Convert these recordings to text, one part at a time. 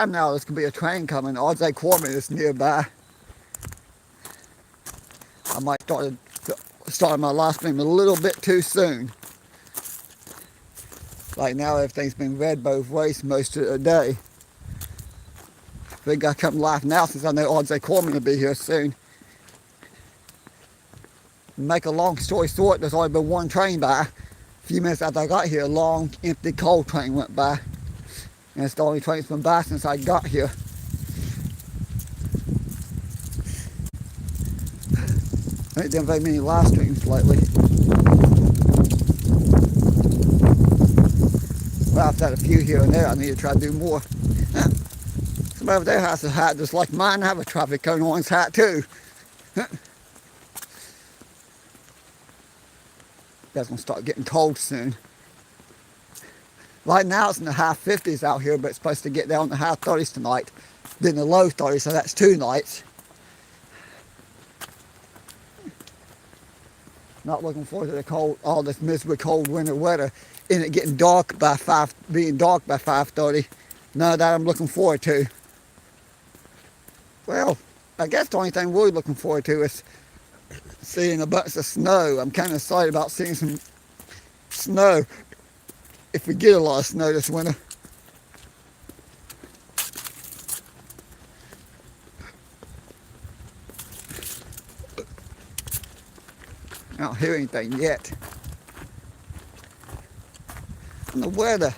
time now there's going to be a train coming. Odds they Corman is nearby. I might start my live stream a little bit too soon. Right now everything's been read both ways most of the day. Think I come live now since I know Odds they Corman will be here soon. Make a long story short, there's only been one train by. A few minutes after I got here, a long, empty coal train went by. And it's the only train that's been by since I got here. I ain't done very many live streams lately. Well, I've had a few here and there. I need to try to do more. Somebody over there has a hat just like mine. I have a traffic cone on his hat too. That's going to start getting cold soon. Right now it's in the high 50s out here, but it's supposed to get down in the high 30s tonight. Then the low 30s, so that's 2 nights. Not looking forward to the cold, all this miserable cold winter weather, and it getting dark by being dark by 5:30. None of that I'm looking forward to. Well, I guess the only thing we're looking forward to is seeing a bunch of snow. I'm kind of excited about seeing some snow if we get a lot of snow this winter. I don't hear anything yet. And the weather,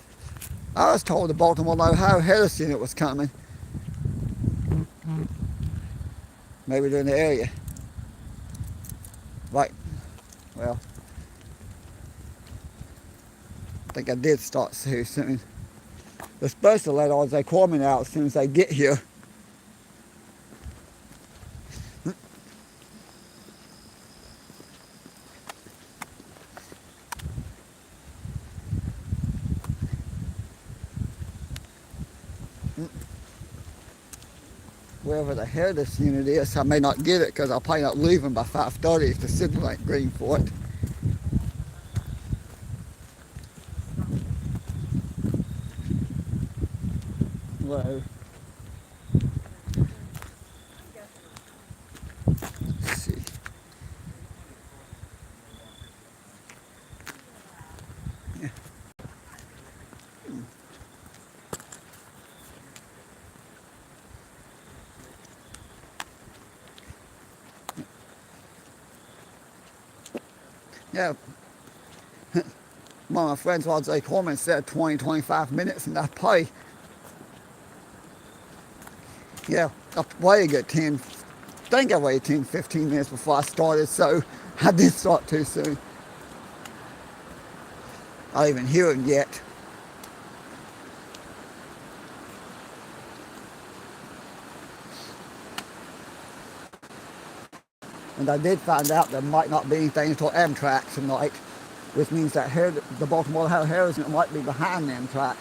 I was told the Baltimore Ohio Harris unit was coming. Maybe they're in the area. Right, well, I think I did start too soon. They're supposed to let all they Corman out as soon as they get here. Wherever the head of this unit is, I may not get it because I'll probably not leave them by 5:30 if the signal ain't green for it. Well, let's see. Yeah. Yeah, one of my friends, Waldo Thurmond, said 20-25 minutes, and I probably, yeah, I waited a good 10, I think I waited 10-15 minutes before I started, so I did start too soon. I don't even hear him yet. And I did find out there might not be anything until Amtrak tonight, which means that the Baltimore Ohio Harris might be behind Amtrak.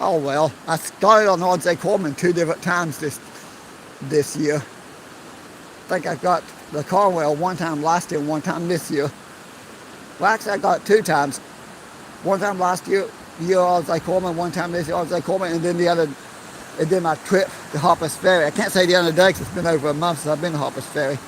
Oh well, I started on Odds they Corman 2 different times this year. I think I got the Carwell 1 time last year and 1 time this year. Well, actually I got it 2 times. 1 time last year Odds they Corman, 1 time this year Odds they Corman, and then my trip to Harper's Ferry. I can't say the other day because it's been over a month since I've been to Harper's Ferry.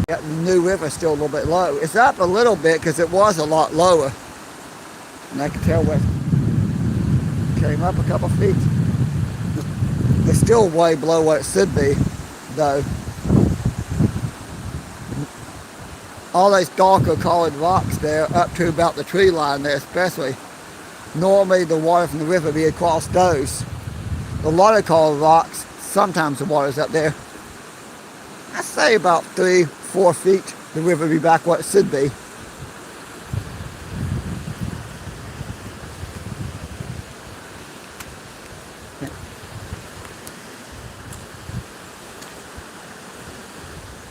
Yeah, the New River's still a little bit low. It's up a little bit because it was a lot lower. And I can tell where it came up a couple feet. It's still way below what it should be, though. All those darker colored rocks there up to about the tree line there especially. Normally the water from the river be across those. The lighter colored rocks, sometimes the water's up there. I say about 3-4 feet the river be back what it should be.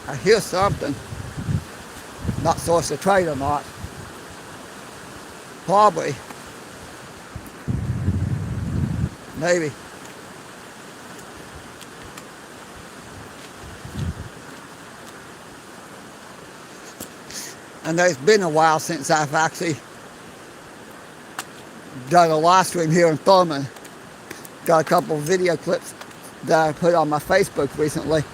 I hear something. Not sure it's a train or not. Probably. Maybe. And it's been a while since I've actually done a live stream here in Thurmond. Got a couple of video clips that I put on my Facebook recently.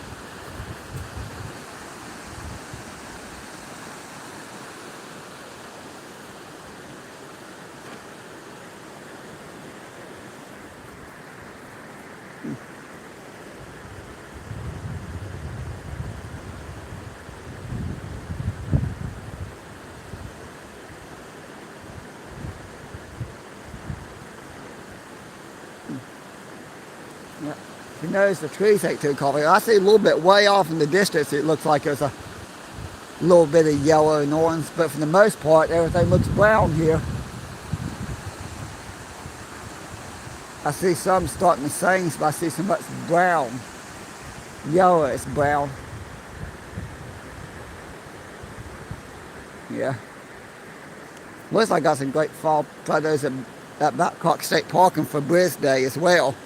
Yeah. You notice the trees ain't too covered. I see a little bit way off in the distance. It looks like there's a little bit of yellow and orange, but for the most part, everything looks brown here. I see some starting to change, but I see so much brown. Yellowish brown. Yeah. Looks like I got some great fall photos at Babcock State Park for Bridge Day as well.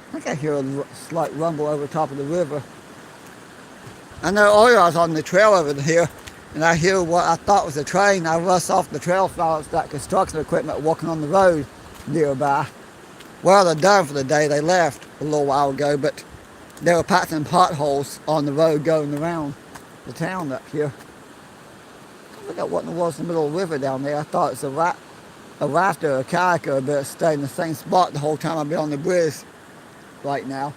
I think I hear a slight rumble over the top of the river. I know earlier I was on the trail over here, and I hear what I thought was a train. I rushed off the trail, thought it was that construction equipment walking on the road nearby. Well, they're done for the day. They left a little while ago, but they were patching potholes on the road going around the town up here. I forgot what it was in the middle of the river down there. I thought it was a raft or a kayak, but it stayed in the same spot the whole time I've been on the bridge right now.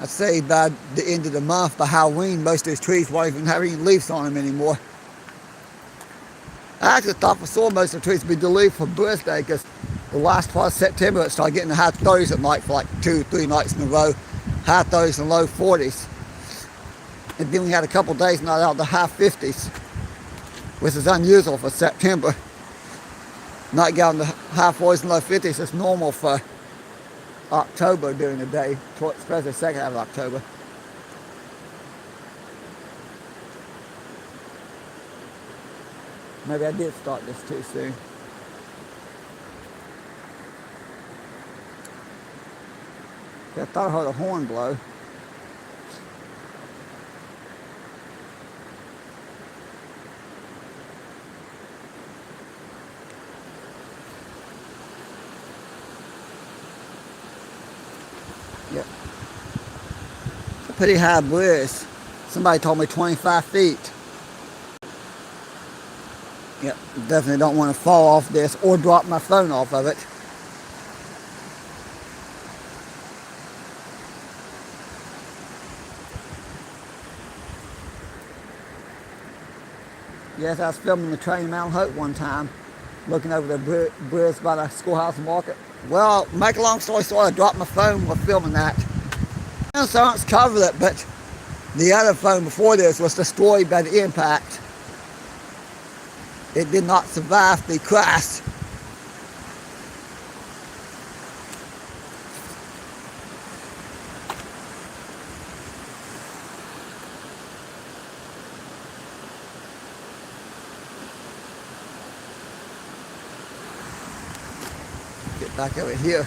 I'd say by the end of the month, by Halloween, most of these trees won't even have any leaves on them anymore. I actually thought for sure most of the trees would be delayed for birthday, because the last part of September it started getting the high 30s at night for like 2 or 3 nights in a row. High 30s and low 40s. And then we had a couple of days not out the high 50s, which is unusual for September. Not getting the high 40s and low 50s is normal for October during the day, especially the second half of October. Maybe I did start this too soon. I thought I heard a horn blow. Yep. It's a pretty high bridge. Somebody told me 25 feet. Yep, definitely don't want to fall off this or drop my phone off of it. Yes, I was filming the train in Mount Hope one time, looking over the bridge by the schoolhouse market. Well, make a long story short, I dropped my phone while filming that. Insurance covered it, but the other phone before this was destroyed by the impact. It did not survive the crash. Get back over here.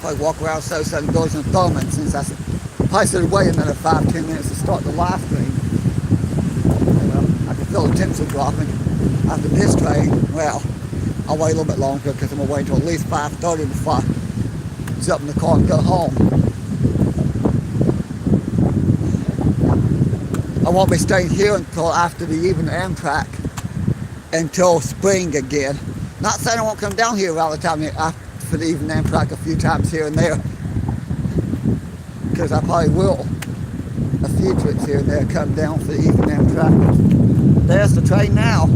Probably walk around so some buildings in Thurmond, since I probably should wait another 5-10 minutes to start the live stream. Well, I can feel the temperature dropping after this train. Well, I'll wait a little bit longer because I'm going to wait until at least 5:30 before I jump in the car and go home. I won't be staying here until after the evening Amtrak, until spring again. Not saying I won't come down here around the time for the evening Amtrak a few times here and there, because I probably will. A few trips here and there come down for the evening Amtrak. There's the train now.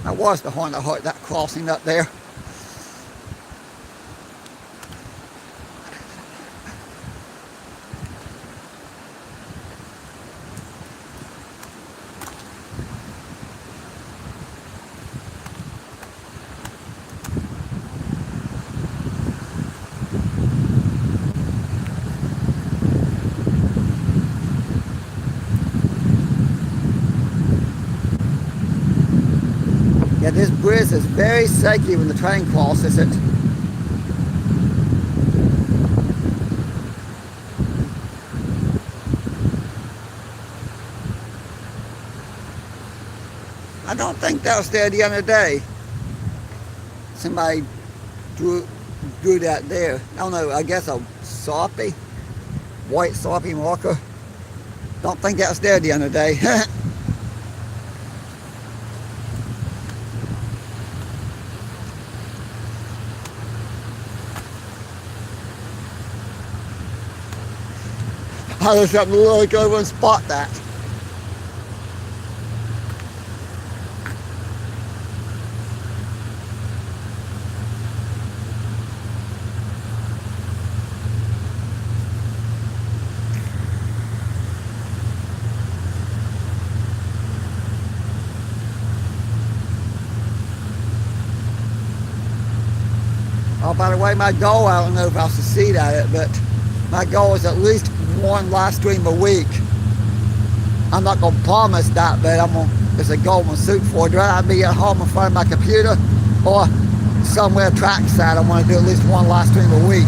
That was the horn that hurt that crossing up there. bridge is very shaky when the train crosses it. I don't think that was there the other day. Somebody drew that there. I don't know, I guess a Sharpie, white Sharpie marker. Don't think that was there the other day. I just have to look over and spot that. Oh, by the way, my goal, I don't know if I'll succeed at it, but my goal is at least one live stream a week. I'm not going to promise that, but it's a goal I'm going to shoot for. I'd rather be at home in front of my computer or somewhere trackside. I want to do at least one live stream a week.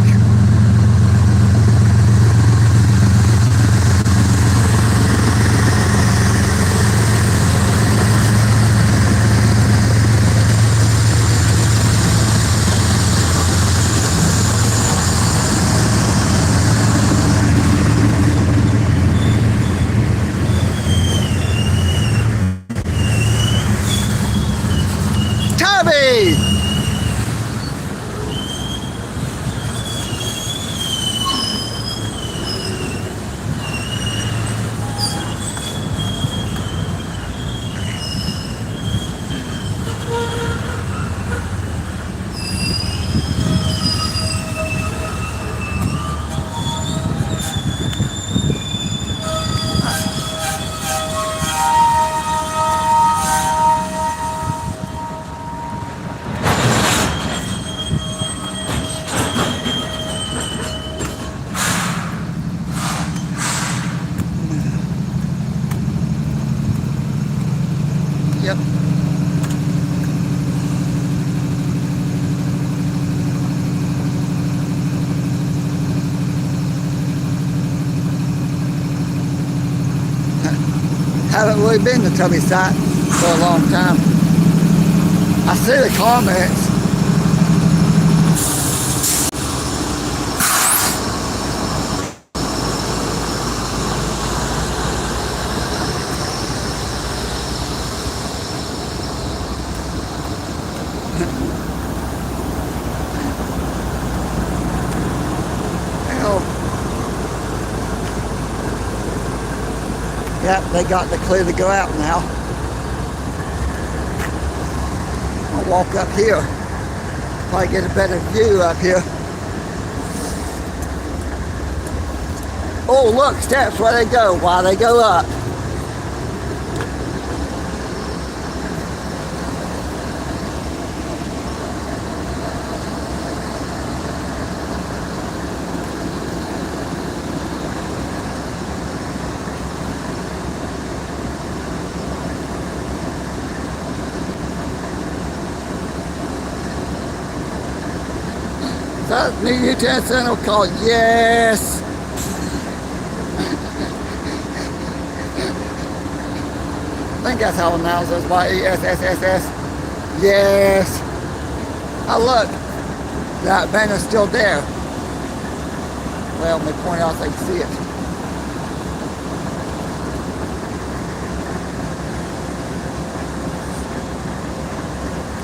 Yep. Haven't really been to Tubby site for a long time. I see the comments. Yep, they got the clear to go out now. I'll walk up here. Probably get a better view up here. Oh, look, steps where they go. Why they go up. That new U-turn signal called yes. I think that's how it announces Y-E-S-S-S-S. Yes. Oh look, that banner's still there. Well, let me point out so they can see it.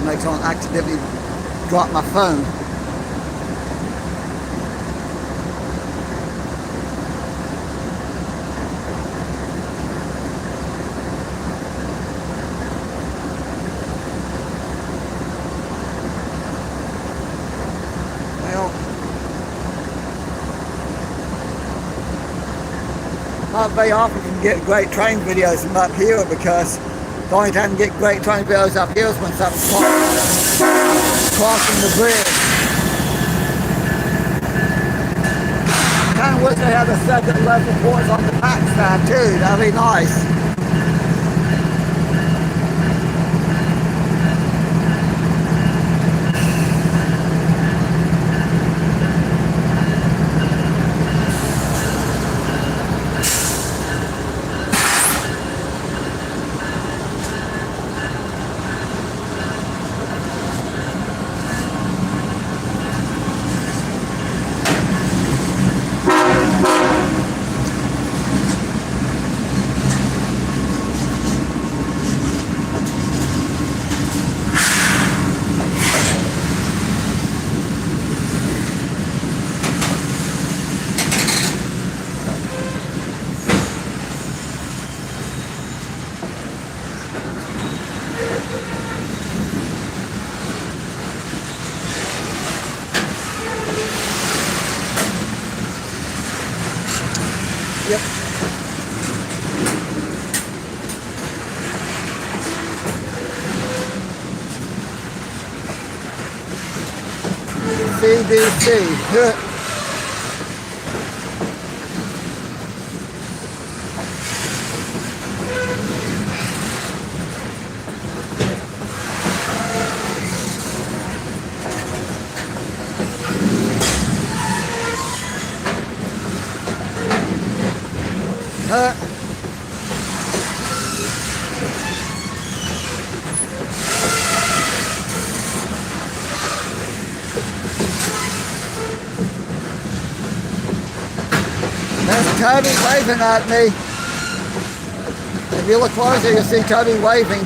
Make sure I don't accidentally drop my phone. Not very often you can get great train videos from up here, because the only time you get great train videos up here is when something's crossing the bridge. Kind of wish they had a second level ports on the back side too. That'd be nice. Yep. CDC. There's Toby waving at me. If you look closer, you'll see Toby waving.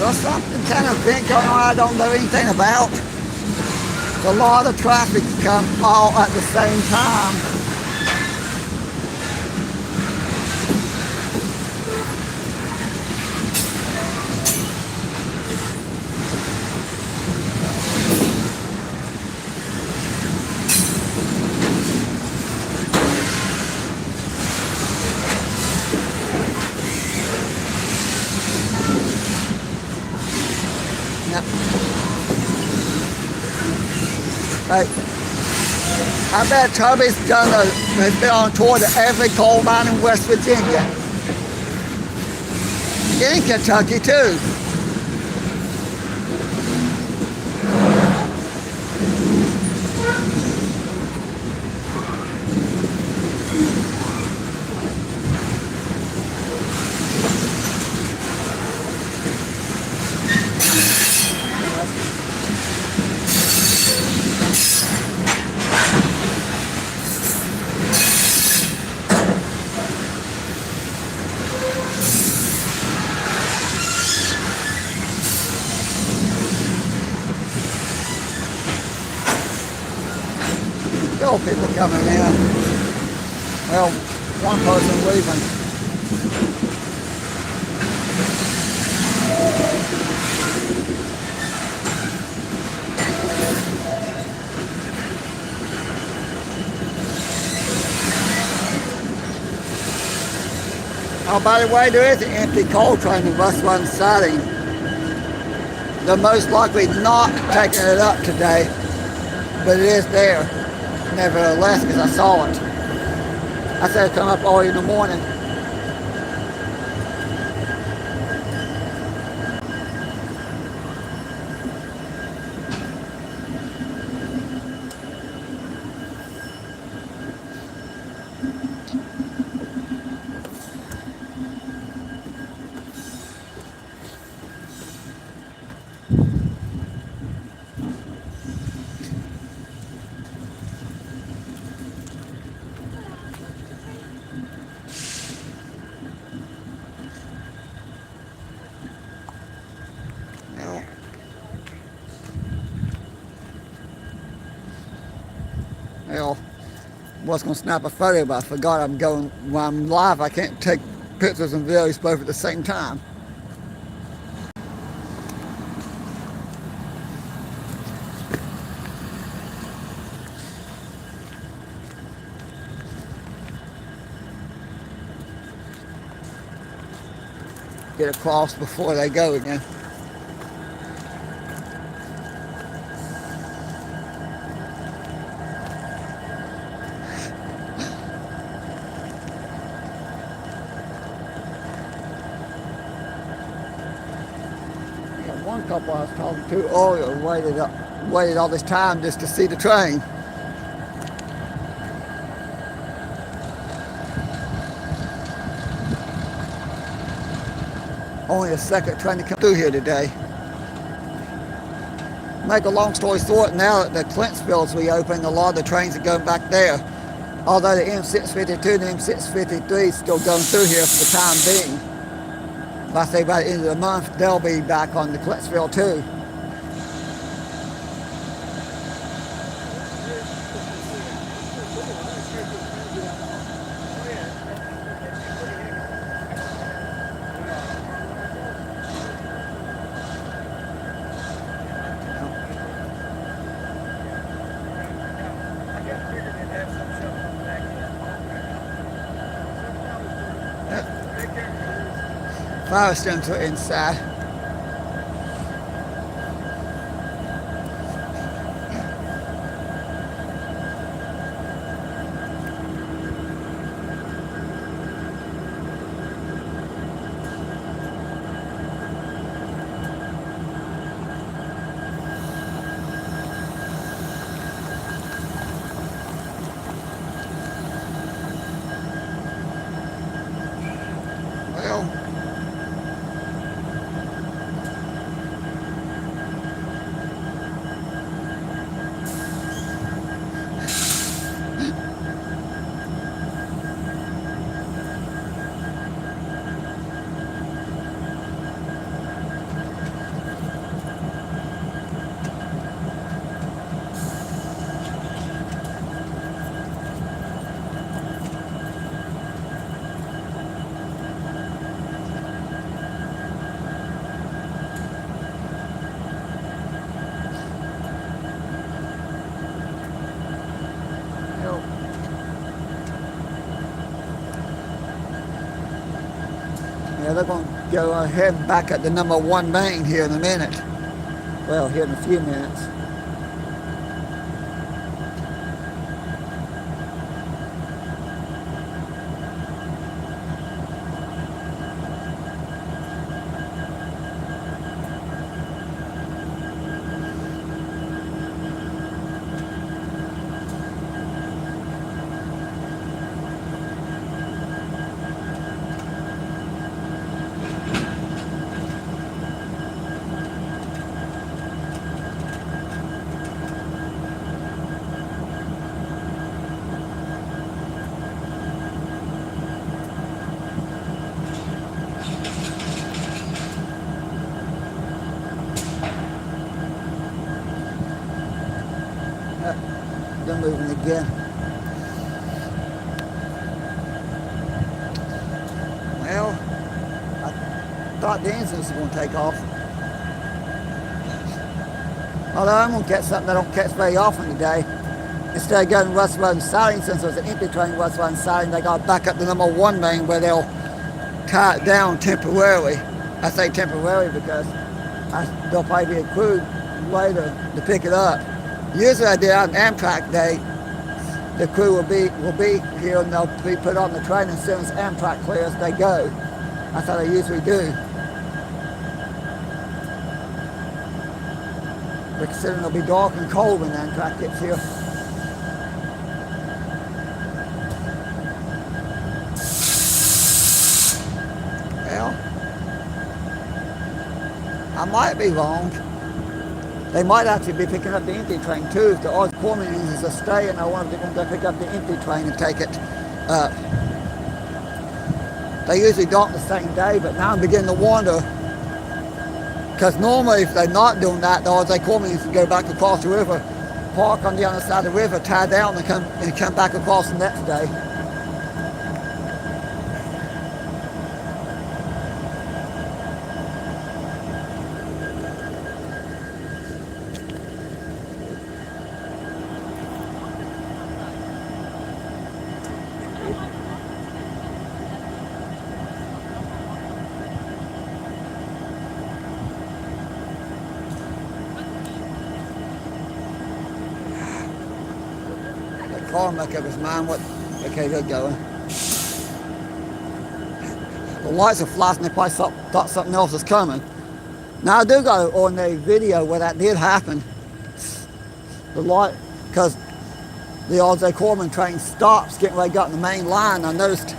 There's something kind of big going on I don't know anything about. A lot of traffic come all at the same time. Hey, I bet Toby's has been on tour to every coal mine in West Virginia. In Kentucky too. Still people coming in. Well, one person leaving. Oh, by the way, there is an empty coal train in West Run siding. They're most likely not taking it up today, but it is there, nevertheless, because I saw it. I said it'd come up early in the morning. Well, I was going to snap a photo, but I forgot when I'm live, I can't take pictures and videos both at the same time. Get across before they go again. One couple I was talking to earlier waited all this time just to see the train. Only a second train to come through here today. Make a long story short, now that the Clintsville's reopened, a lot of the trains are going back there. Although the M652 and the M653 is still going through here for the time being. I say by the end of the month, they'll be back on the Clintsville too. Fire stems are inside. Well, yeah, they're going to go ahead back at the number 1 main here in a minute. Well, here in a few minutes. again. Well, I thought the engines were going to take off. Although I'm going to catch something I don't catch very often today. Instead of going West Road and siding, since there's an empty train West Road and siding, they got back up the number 1 main where they'll tie it down temporarily. I say temporarily because there'll probably be a crew later to pick it up. Usually I did out on Amtrak Day, the crew will be here and they'll be put on the train as soon as Amtrak clears, they go. That's how they usually do. But considering it'll be dark and cold when Amtrak gets here. Well, I might be wrong. They might actually be picking up the empty train too. If the odds corner engines are staying, I wonder if they're going to pick up the empty train and take it up. They usually don't the same day, but now I'm beginning to wonder, because normally if they're not doing that, the odds they call me to go back across the river, park on the other side of the river, tie down and come back across the next day. Car make up his mind what, okay, they're going. The lights are flashing, they probably thought something else was coming. Now I do got an ordinary video where that did happen. The light, because the Waldo Corman train stops getting ready to get on the main line. I noticed,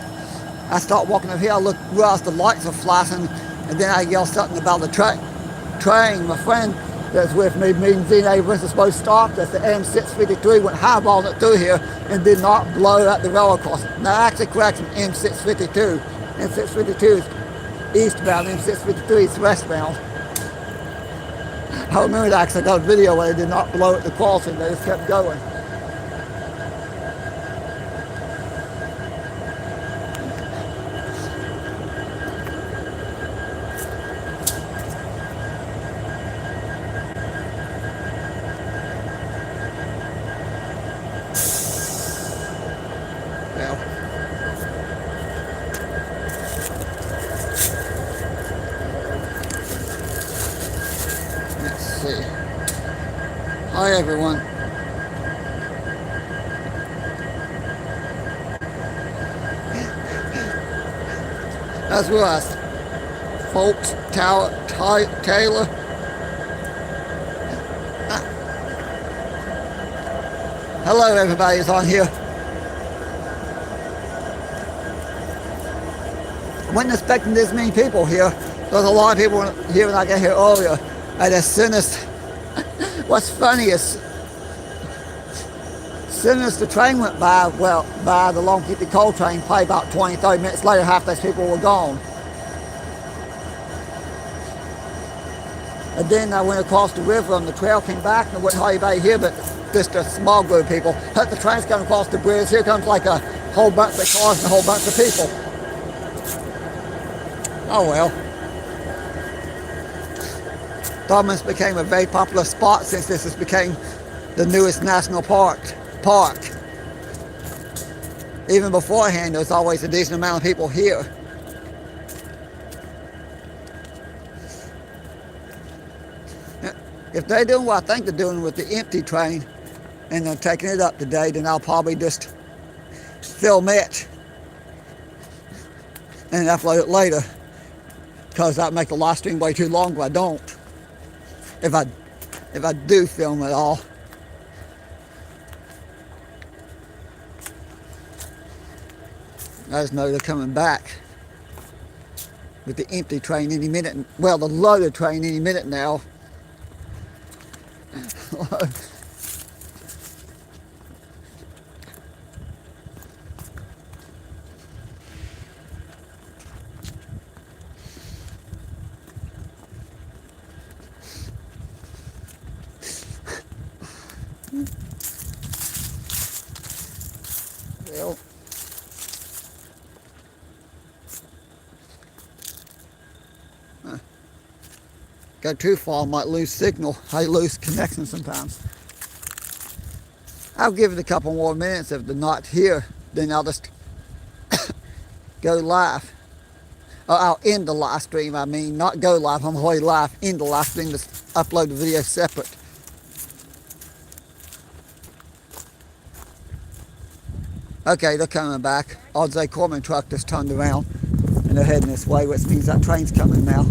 I start walking up here, I look, realize the lights are flashing, and then I yell something about the train. My friend that's with me, means they was supposed to stop us. The M653 went highballing it through here and did not blow up the railroad crossing. Now actually correction, M652. M652 is eastbound, M653 is westbound. I remember that because I got a video where they did not blow at the crossing, they just kept going. Hi everyone. That's us. Folks, Taylor. Hello everybody who's on here. I wasn't expecting this many people here. There was a lot of people here when I got here earlier. And as soon as what's funny is, as soon as the train went by, by the long keep the coal train, probably about 20, 30 minutes later, half those people were gone. And then I went across the river and the trail came back and there wasn't anybody here but just a small group of people. But the train's coming across the bridge, here comes like a whole bunch of cars and a whole bunch of people. Oh well. Thurmond became a very popular spot since this has become the newest national park. Even beforehand, there was always a decent amount of people here. If they're doing what I think they're doing with the empty train and they're taking it up today, then I'll probably just film it and upload it later, because that'd make the live stream way too long if I don't. If I do film it all. I just know they're coming back with the empty train any minute. Well, the loaded train any minute now. go too far, I might lose signal. I lose connection sometimes. I'll give it a couple more minutes. If they're not here, then I'll just go live. Or I'll end the live stream. I mean, not go live. I'm already live. End the live stream. Just upload the video separate. Okay, they're coming back. RJ Corman truck just turned around and they're heading this way, which means that train's coming now.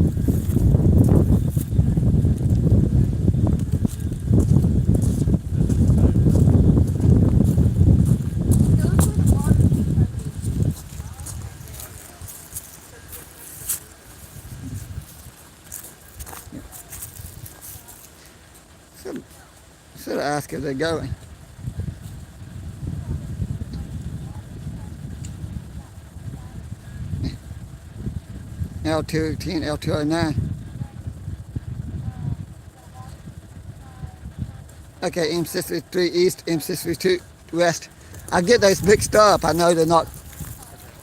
Should have asked if they're going. L210, L209. Okay, M63 East, M63 West. I get those mixed up. I know they're not.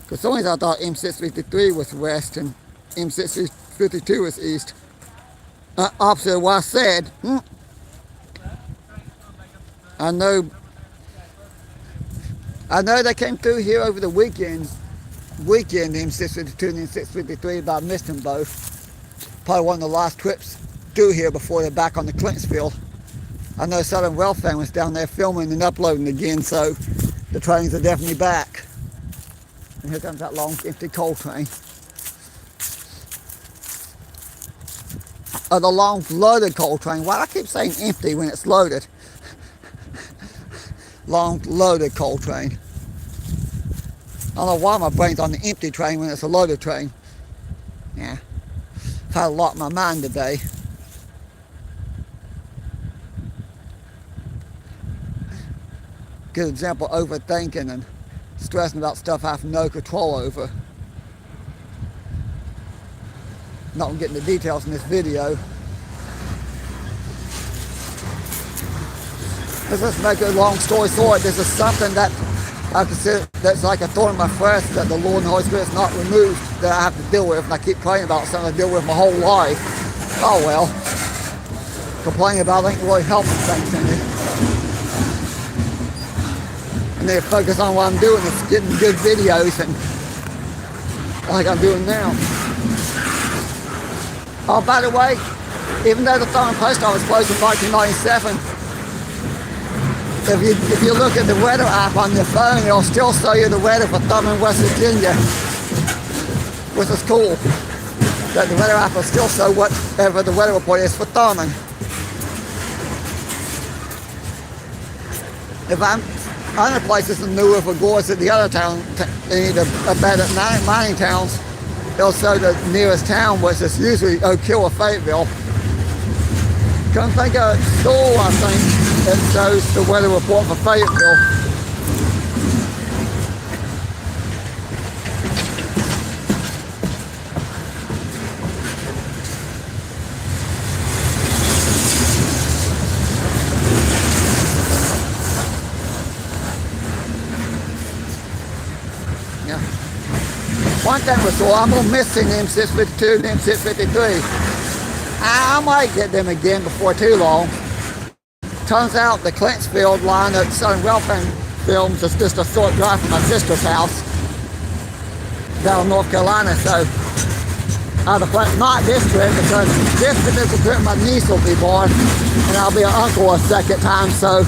Because always I thought M653 was west and M652 was east. Opposite of what I said. I know they came through here over the weekend M652 and M653, but I missed them both. Probably one of the last trips through here before they're back on the Clintsfield. I know Southern Welfare was down there filming and uploading again, so the trains are definitely back. And here comes that long empty coal train. The long loaded coal train. Why do I keep saying empty when it's loaded? Long loaded coal train. I don't know why my brain's on the empty train when it's a loaded train. Yeah. I've had a lot in my mind today. Good example, overthinking and stressing about stuff I have no control over. Not gonna get into details in this video. Let's just make a long story short. This is something that I consider that's like a thorn in my flesh that the Lord and the Holy Spirit's not removed, that I have to deal with, and I keep praying about something I deal with my whole life. Oh well. Complaining about it ain't really helping things any. And then focus on what I'm doing, it's getting good videos and like I'm doing now. Oh, by the way, even though the Thurmond Post Office closed in 1997, if you look at the weather app on your phone, it'll still show you the weather for Thurmond, West Virginia, which is cool. That the weather app will still show whatever the weather report is for Thurmond. If I'm other places in New River Gorge at the other town, any of the better mining towns, they'll show the nearest town, which is usually Oak Hill or Fayetteville. Come think of school, I think. It shows the weather report for Fayetteville. Yeah. One thing was sure, I'm gonna miss the M652 and M653. I might get them again before too long. Turns out the Clintsfield line at Southern Welfare Films is just a short drive from my sister's house down in North Carolina, so I'd have planned not this trip because this particular trip my niece will be born and I'll be an uncle a second time, so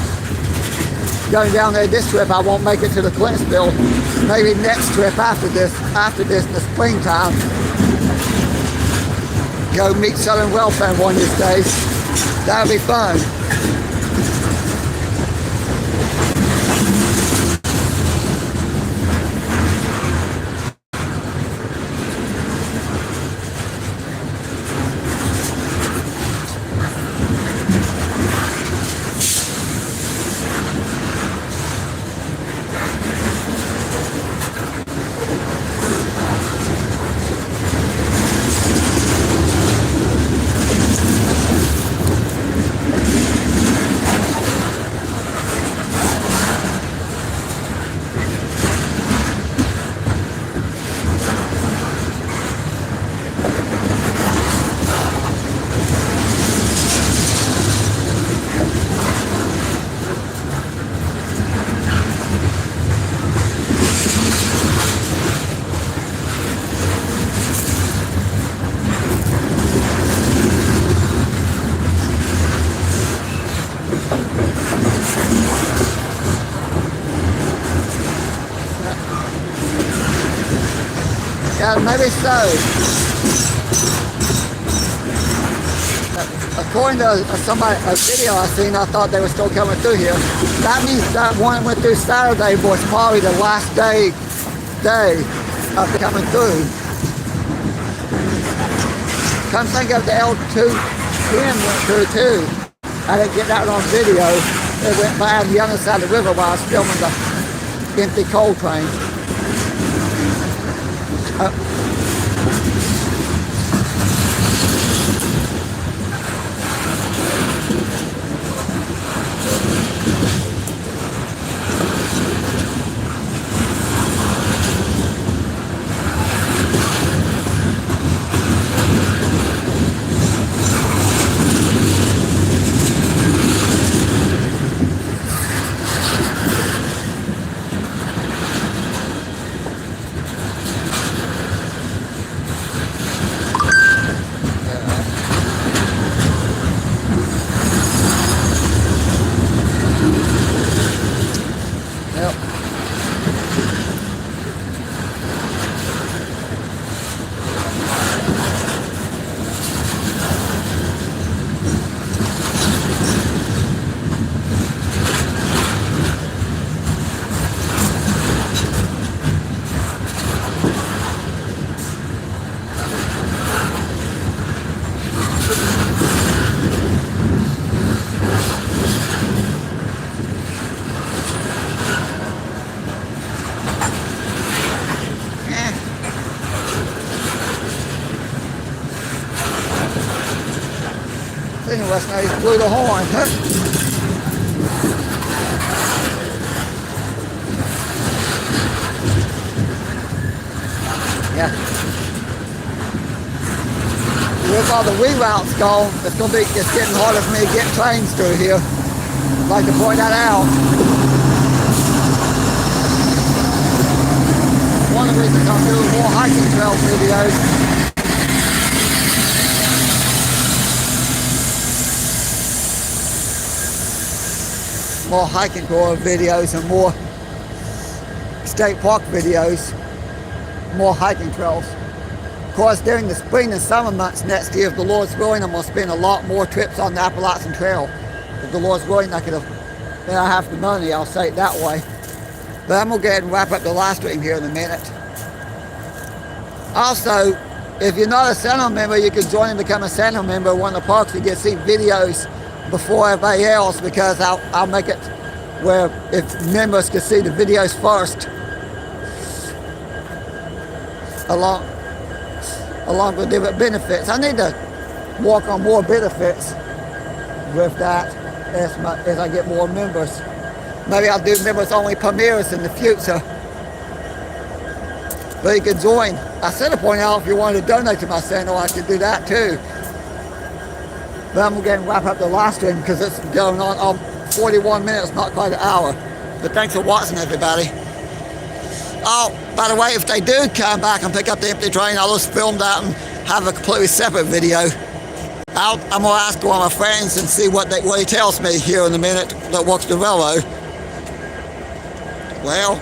going down there this trip I won't make it to the Clintsfield. Maybe next trip after this in the springtime. Go meet Southern Welfare one of these days. That'll be fun. Yeah, maybe so. According to a video I seen, I thought they were still coming through here. That means that one went through Saturday was probably the last day of coming through. Come think of the L210 went through too. I didn't get that on video. It went by on the other side of the river while I was filming the empty coal train. Last night he blew the horn. Yeah. With all the reroutes gone, it's getting harder for me to get trains through here. I'd like to point that out. One of the reasons I'm doing more hiking trail videos. More hiking tour videos and more state park videos, more hiking trails. Of course, during the spring and summer months next year, if the Lord's willing, I'm going to spend a lot more trips on the Appalachian Trail. If the Lord's willing, I have the money, I'll say it that way. But I'm going to go ahead and wrap up the live stream here in a minute. Also, if you're not a Sentinel member, you can join and become a Sentinel member of one of the parks. You get to see videos before everybody else, because I'll make it where if members can see the videos first, along with different benefits. I need to work on more benefits with that as I get more members. Maybe I'll do members only premieres in the future. But you can join. I said to point out if you wanted to donate to my channel, I could do that too. But I'm going to wrap up the live stream because it's going on 41 minutes, not quite an hour. But thanks for watching, everybody. Oh, by the way, if they do come back and pick up the empty train, I'll just film that and have a completely separate video. I'm going to ask one of my friends and see what he tells me here in a minute that works the railroad. Well,